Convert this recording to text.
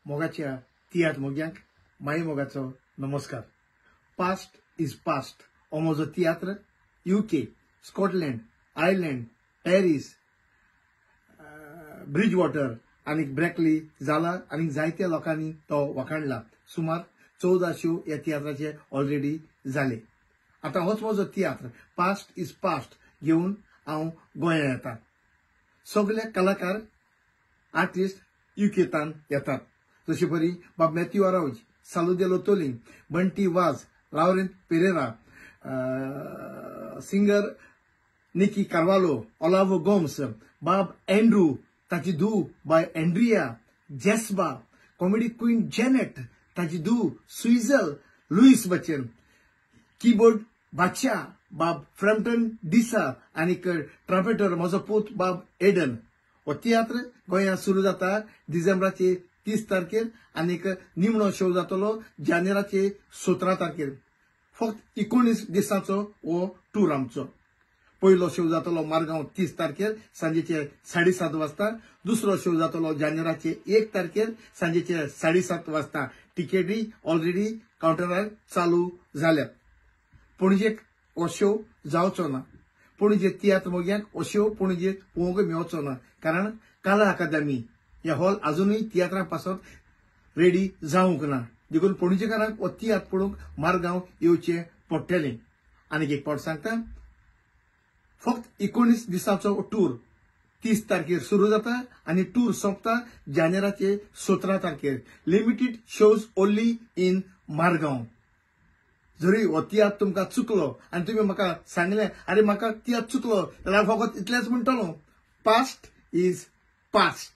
मोगाच्या तियात्र मोग्यांक माई मोगाचो नमस्कार. पास्ट इज पास्ट हो म्हजो tiatr UK, Scotland, Ireland, Paris, Bridgwater आनी ब्रॅकली जाला आनी जायत्या लोकांनी तो वखाणला. सुमार 14 शो ह्या तियात्राचे ऑलरेडी जाले. आता होच म्हजो तियात्र पास्ट इज पास्ट घेवन हांव गोंया येता. सगळे कलाकार आर्टिस्ट UKंतल्यान येतात. जशे परी बाब मॅथ्यू आराउज, सालुदेलो तोलिंग, बंटी वाज, लावरेंत पेरेरा, सिंगर निकी कार्वालो, ओलावो गोम्स, बाब एंड्रू, ताची धू बाय एंड्रिया, जेस्बा, कॉमेडी क्वीन जेनेट, ताची धू सुइजल, लुईस बच्चन, कीबोर्ड बादशाह बाब फ्रॅम्पटन डिसा आनी ट्रम्पेटर म्हजो पूत बाब एडन. हो तियात्र गोंयांत सुरू जाता डिसेंबराचे 30 तारखेर आनी निमणो शो जातलो जानेराचे 17 तारखेर. फक्त 19 दिसांचो हो टूर आमचो. पयलो शो जातलो मारगांव 30 तारखेर सांजेचे 7:30 वाजता. दुसरो शो जातलो जानेराचे 1 तारखेर सांजेचे 7:30 वाजता. तिकेटी ऑलरेडी काउंटरार चालू जाल्यात. पणजेक हो शो जावचो ना. पणजे तियात्र मोग्यांक हो शो पणजेक पळोवंक मेळचो ना, कारण कला अकादमी ह्या हॉल अजूनही तियात्रा पासत रेडी जावंक ना. देखून पणजेकारांक हो तियात्र पळोवंक मारगांव येवचें पडटलें. आनीक एक पावट सांगता, फक्त 19 दिसांचो टूर 30 तारखेर सुरू जाता आनी टूर सोंपता जानेराचे 17 तारखेर. Limited shows only in Margao. जरी हो तियात्र तुमकां चुकलो आनी तुमी म्हाका सांगलें अरे म्हाका तियात्र चुकलो जाल्यार फकत इतलेंच म्हणटलो, पास्ट इज पास्ट.